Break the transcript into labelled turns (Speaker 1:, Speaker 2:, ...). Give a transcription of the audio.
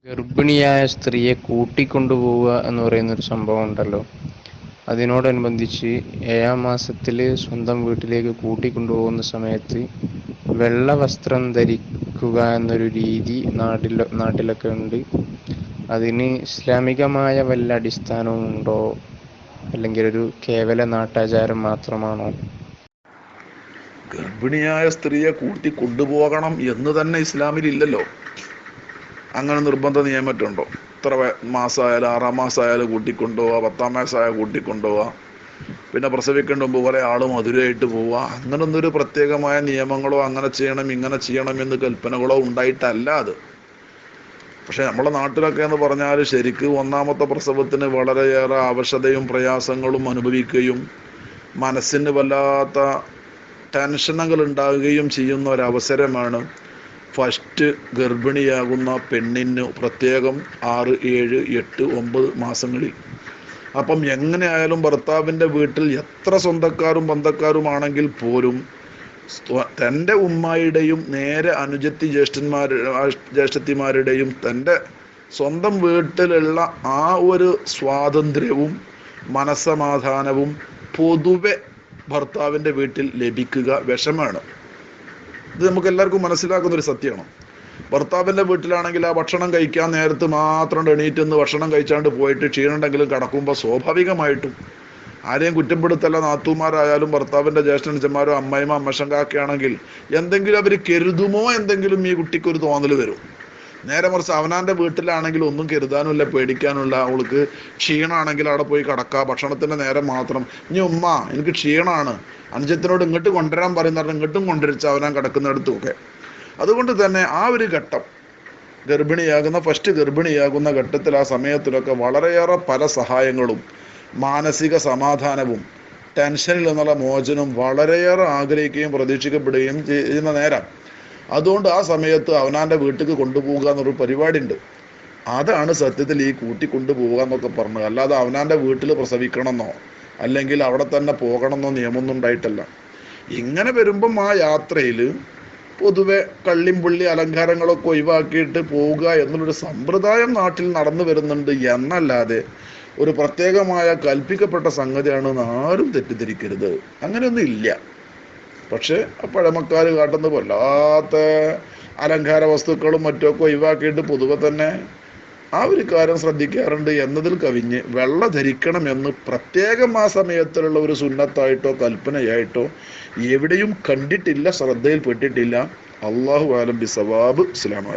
Speaker 1: ഗർഭിണിയായ സ്ത്രീയെ കൂട്ടിക്കൊണ്ടുപോവുക എന്ന് പറയുന്നൊരു സംഭവം ഉണ്ടല്ലോ. അതിനോടനുബന്ധിച്ച് 7-ാം മാസത്തിൽ സ്വന്തം വീട്ടിലേക്ക് കൂട്ടിക്കൊണ്ടുപോകുന്ന സമയത്ത് വെള്ള വസ്ത്രം ധരിക്കുക എന്നൊരു രീതി നാട്ടിലൊക്കെ ഉണ്ട്. അതിന് ഇസ്ലാമികമായ വല്ല അടിസ്ഥാനവും ഉണ്ടോ, അല്ലെങ്കിൽ ഒരു കേവല നാട്ടാചാരം മാത്രമാണോ?
Speaker 2: ഗർഭിണിയായ സ്ത്രീയെ കൂട്ടി കൊണ്ടുപോകണം എന്ന് തന്നെ ഇസ്ലാമിൽ ഇല്ലല്ലോ. അങ്ങനെ നിർബന്ധ നിയമറ്റുണ്ടോ? ഇത്ര മാസമായാലും 6-ാം മാസമായാലും കൂട്ടിക്കൊണ്ടുപോവുക, 10-ാം മാസമായാലും കൂട്ടിക്കൊണ്ടുപോവുക, പിന്നെ പ്രസവിക്കേണ്ട മുമ്പ് കുറേ ആൾ മധുരമായിട്ട് പോവുക. അങ്ങനൊന്നൊരു പ്രത്യേകമായ നിയമങ്ങളോ അങ്ങനെ ചെയ്യണം ഇങ്ങനെ ചെയ്യണം എന്ന് കൽപ്പനകളോ ഉണ്ടായിട്ടല്ല അത്. പക്ഷെ നമ്മളെ നാട്ടിലൊക്കെ എന്ന് പറഞ്ഞാൽ ശരിക്ക് 1-ാമത്തെ പ്രസവത്തിന് വളരെയേറെ അവശതയും പ്രയാസങ്ങളും അനുഭവിക്കുകയും മനസ്സിന് വല്ലാത്ത ടെൻഷനുകൾ ഉണ്ടാവുകയും ചെയ്യുന്ന ഒരവസരമാണ് ഫസ്റ്റ് ഗർഭിണിയാകുന്ന പെണ്ണിന്, പ്രത്യേകം 6, 7, 8, 9 മാസങ്ങളിൽ. അപ്പം എങ്ങനെയായാലും ഭർത്താവിൻ്റെ വീട്ടിൽ എത്ര സ്വന്തക്കാരും ബന്ധക്കാരുമാണെങ്കിൽ പോലും തൻ്റെ ഉമ്മായുടെയും നേരെ അനുജത്തി ജ്യേഷ്ഠത്തിമാരുടെയും തൻ്റെ സ്വന്തം വീട്ടിലുള്ള ആ ഒരു സ്വാതന്ത്ര്യവും മനസ്സമാധാനവും പൊതുവെ ഭർത്താവിൻ്റെ വീട്ടിൽ ലഭിക്കുക വിഷമാണ്. ഇത് നമുക്ക് എല്ലാവർക്കും മനസ്സിലാക്കുന്നൊരു സത്യമാണ്. ഭർത്താവിൻ്റെ വീട്ടിലാണെങ്കിൽ ആ ഭക്ഷണം കഴിക്കാൻ നേരത്ത് മാത്രം എണീറ്റ് നിന്ന് ഭക്ഷണം കഴിച്ചാണ്ട് പോയിട്ട് ക്ഷീണുണ്ടെങ്കിലും കിടക്കുമ്പോൾ സ്വാഭാവികമായിട്ടും ആരെയും കുറ്റപ്പെടുത്തല്ല, നാത്തൂമാരായാലും ഭർത്താവിൻ്റെ ജ്യേഷ്ഠനുജന്മാരോ അമ്മയമ്മ അമ്മശങ്കാക്കെ ആണെങ്കിൽ എന്തെങ്കിലും അവർ കരുതുമോ, എന്തെങ്കിലും ഈ കുട്ടിക്കൊരു തോന്നൽ വരും. നേരെ മറിച്ച് അവനാൻ്റെ വീട്ടിലാണെങ്കിൽ ഒന്നും കരുതാനുമില്ല, പേടിക്കാനുള്ള. അവൾക്ക് ക്ഷീണമാണെങ്കിൽ അവിടെ പോയി കിടക്കുക, ഭക്ഷണത്തിൻ്റെ നേരം മാത്രം. ഇനി ഉമ്മ എനിക്ക് ക്ഷീണമാണ്, അനുജത്തിനോട് ഇങ്ങോട്ട് കൊണ്ടുവരാൻ പറയുന്ന ഇങ്ങോട്ടും കൊണ്ടുവരിച്ച അവനാൻ കിടക്കുന്നിടത്തുമൊക്കെ. അതുകൊണ്ട് തന്നെ ആ ഒരു ഘട്ടം ഫസ്റ്റ് ഗർഭിണിയാകുന്ന ഘട്ടത്തിൽ, ആ സമയത്തിലൊക്കെ വളരെയേറെ പല സഹായങ്ങളും മാനസിക സമാധാനവും ടെൻഷനിൽ നിന്നുള്ള മോചനവും വളരെയേറെ ആഗ്രഹിക്കുകയും പ്രതീക്ഷിക്കപ്പെടുകയും ചെയ്യുന്ന നേരം. അതുകൊണ്ട് ആ സമയത്ത് അവനാൻ്റെ വീട്ടിലേക്ക് കൊണ്ടുപോവുക എന്നൊരു പരിപാടി ഉണ്ട്. അതാണ് സത്യത്തിൽ ഈ കൂട്ടിക്കൊണ്ടുപോവുക എന്നൊക്കെ പറഞ്ഞത്. അല്ലാതെ അവനാൻ്റെ വീട്ടിൽ പ്രസവിക്കണമെന്നോ അല്ലെങ്കിൽ അവിടെ തന്നെ പോകണമെന്നോ നിയമമൊന്നും ഉണ്ടായിട്ടല്ല. ഇങ്ങനെ വരുമ്പം ആ യാത്രയിൽ പൊതുവെ കള്ളിമ്പുള്ളി അലങ്കാരങ്ങളൊക്കെ ഒഴിവാക്കിയിട്ട് പോവുക എന്നുള്ളൊരു സമ്പ്രദായം നാട്ടിൽ നടന്നു വരുന്നുണ്ട് എന്നല്ലാതെ ഒരു പ്രത്യേകമായ കൽപ്പിക്കപ്പെട്ട സംഗതിയാണെന്ന് ആരും തെറ്റിദ്ധരിക്കരുത്. അങ്ങനെയൊന്നും ഇല്ല. പക്ഷെ പഴമക്കാർ കാട്ടുന്ന വല്ലാത്ത അലങ്കാര വസ്തുക്കളും മറ്റുമൊക്കെ ഒഴിവാക്കിയിട്ട് പൊതുവെ തന്നെ ആ ഒരു കാര്യം ശ്രദ്ധിക്കാറുണ്ട് എന്നതിൽ കവിഞ്ഞ് വെള്ള ധരിക്കണമെന്ന് പ്രത്യേകം ആ സമയത്തിലുള്ള ഒരു സുന്നത്തായിട്ടോ കൽപ്പനയായിട്ടോ എവിടെയും കണ്ടിട്ടില്ല, ശ്രദ്ധയിൽപ്പെട്ടിട്ടില്ല. അല്ലാഹു ആലം ബിസവാബ്. അസ്സലാമു അലൈക്കും.